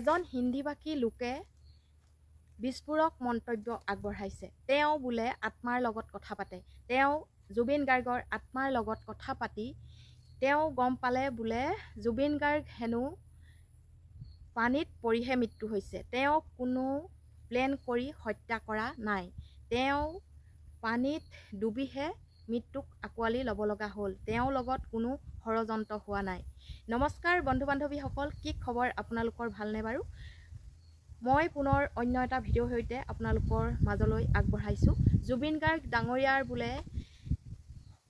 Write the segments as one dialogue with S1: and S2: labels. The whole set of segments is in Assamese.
S1: এজন হিন্দীভাষী লোকে বিস্ফোৰক মন্তব্য আগবঢ়াইছে। তেওঁ বোলে আত্মাৰ লগত কথা পাতে। তেওঁ জুবিন গাৰ্গৰ আত্মাৰ লগত কথা পাতি তেওঁ গম পালে বোলে জুবিন গাৰ্গ হেনো পানীত পৰিহে মৃত্যু হৈছে। তেওঁ কোনো প্লেন কৰি হত্যা কৰা নাই। তেওঁ পানীত ডুবিহে মৃত্যুক আঁকোৱালি ল'ব লগা হ'ল। তেওঁৰ লগত কোনো ষড়যন্ত্ৰ হোৱা নাই। নমস্কাৰ বন্ধু বান্ধৱীসকল, কি খবৰ আপোনালোকৰ? ভালনে বাৰু? মই পুনৰ অন্য এটা ভিডিঅ'ৰ সৈতে আপোনালোকৰ মাজলৈ আগবঢ়াইছোঁ। জুবিন গাৰ্গ ডাঙৰীয়াৰ বোলে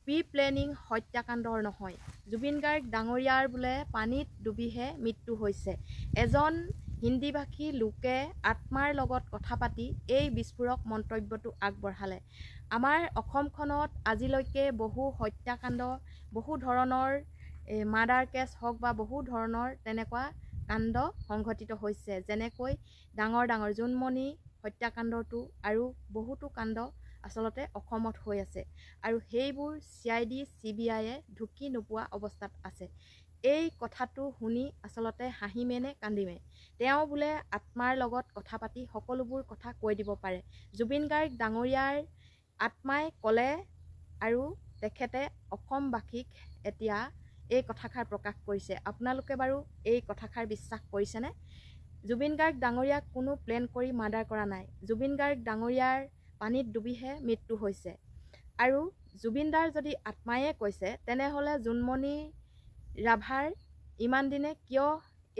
S1: প্ৰি প্লেনিং হত্যাকাণ্ডৰ নহয়। জুবিন গাৰ্গ ডাঙৰীয়াৰ বোলে পানীত ডুবিহে মৃত্যু হৈছে। এজন হিন্দীভাষী লোকে আত্মাৰ লগত কথা পাতি এই বিস্ফোৰক মন্তব্যটো আগবঢ়ালে। আমাৰ অসমখনত আজিলৈকে বহু হত্যাকাণ্ড, বহু ধৰণৰ মাৰ্ডাৰ কেছ হওক বা বহু ধৰণৰ তেনেকুৱা কাণ্ড সংঘটিত হৈছে। যেনেকৈ ডাঙৰ ডাঙৰ জোনমণি হত্যাকাণ্ডটো আৰু বহুতো কাণ্ড আচলতে অসমত হৈ আছে আৰু সেইবোৰ CID CBIয়ে ঢুকি নোপোৱা অৱস্থাত আছে। এই কথাটো শুনি আচলতে হাঁহিমে নে কান্দিমে? তেওঁ বোলে আত্মাৰ লগত কথা পাতি সকলোবোৰ কথা কৈ দিব পাৰে। জুবিন গাৰ্গ ডাঙৰীয়াৰ আত্মাই ক'লে আৰু তেখেতে অসমবাসীক এতিয়া এই কথাষাৰ প্ৰকাশ কৰিছে। আপোনালোকে বাৰু এই কথাষাৰ বিশ্বাস কৰিছেনে? জুবিন গাৰ্গ ডাঙৰীয়াক কোনো প্লেন কৰি মাৰ্ডাৰ কৰা নাই। জুবিন গাৰ্গ ডাঙৰীয়াৰ পানীত ডুবিহে মৃত্যু হৈছে। আৰু জুবিনদাৰ যদি আত্মায়ে কৈছে, তেনেহ'লে জোনমণি ৰাভাৰ ইমান দিনে কিয়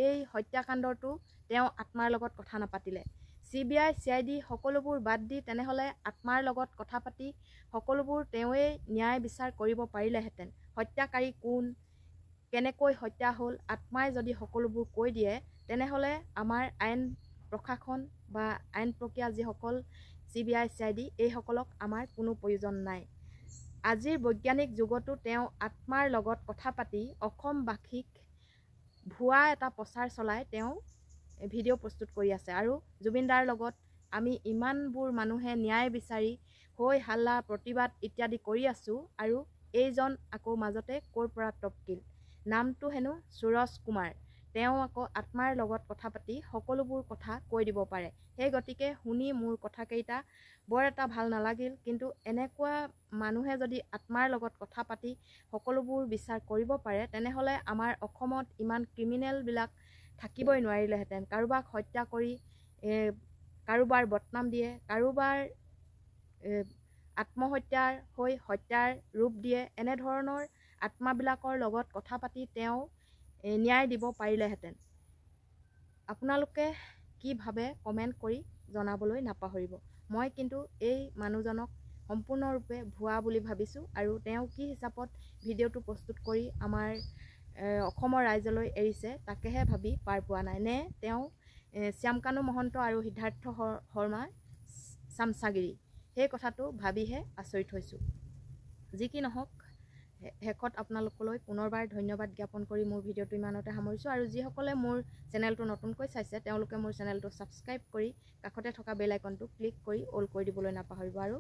S1: এই হত্যাকাণ্ডটো তেওঁ আত্মাৰ লগত কথা নাপাতিলে? CBI CID সকলোবোৰ বাদ দি তেনেহ'লে আত্মাৰ লগত কথা পাতি সকলোবোৰ তেওঁৱেই ন্যায় বিচাৰ কৰিব পাৰিলেহেঁতেন। হত্যাকাৰী কোন, কেনেকৈ হত্যা হ'ল, আত্মাই যদি সকলোবোৰ কৈ দিয়ে, তেনেহ'লে আমাৰ আইন প্ৰশাসন বা আইন প্ৰক্ৰিয়া যিসকল CBI CID এইসকলক আমাৰ কোনো প্ৰয়োজন নাই। আজিৰ বৈজ্ঞানিক যুগতো তেওঁ আত্মাৰ লগত কথা পাতি অসমবাসীক ভুৱা এটা প্ৰচাৰ চলাই তেওঁ ভিডিঅ' প্ৰস্তুত কৰি আছে। আৰু জুবিনদাৰ লগত আমি ইমানবোৰ মানুহে ন্যায় বিচাৰি হৈ হাল্লা প্ৰতিবাদ ইত্যাদি কৰি আছোঁ আৰু এইজন আকৌ মাজতে ক'ৰ পৰা টপকিল। নামটো হেনো সুৰজ কুমাৰ। তেওঁ আকৌ আত্মাৰ লগত কথা পাতি সকলোবোৰ কথা কৈ দিব পাৰে। সেই গতিকে শুনি মোৰ কথাকেইটা বৰ এটা ভাল নালাগিল। কিন্তু এনেকুৱা মানুহে যদি আত্মাৰ লগত কথা পাতি সকলোবোৰ বিচাৰ কৰিব পাৰে, তেনেহ'লে আমাৰ অসমত ইমান ক্ৰিমিনেলবিলাক থাকিবই নোৱাৰিলেহেঁতেন। কাৰোবাক হত্যা কৰি কাৰোবাৰ বদনাম দিয়ে, কাৰোবাৰ আত্মহত্যাৰ হৈ হত্যাৰ ৰূপ দিয়ে। এনেধৰণৰ আত্মাবিলাকৰ লগত কথা পাতি তেওঁ ন্যায় দিব পাৰিলেহেঁতেন। আপোনালোকে কি ভাবে কমেণ্ট কৰি জনাবলৈ নাপাহৰিব। মই কিন্তু এই মানুহজনক সম্পূৰ্ণৰূপে ভুৱা বুলি ভাবিছোঁ আৰু তেওঁ কি হিচাপত ভিডিঅ'টো প্ৰস্তুত কৰি আমাৰ অসমৰ ৰাইজলৈ এৰিছে তাকেহে ভাবি পাৰ পোৱা নাই। নে তেওঁ শ্যামকানু মহন্ত আৰু সিদ্ধাৰ্থ শৰ্মাৰ চামচাগিৰি, সেই কথাটো ভাবিহে আচৰিত হৈছোঁ। যি কি নহওক, শেষত আপোনালোকলৈ পুনৰবাৰ ধন্যবাদ জ্ঞাপন কৰি মোৰ ভিডিঅ'টো ইমানতে সামৰিছোঁ। আৰু যিসকলে মোৰ চেনেলটো নতুনকৈ চাইছে তেওঁলোকে মোৰ চেনেলটো ছাবস্ক্ৰাইব কৰি কাষতে থকা বেল আইকনটো ক্লিক কৰি অল কৰি দিবলৈ নাপাহৰিব। আৰু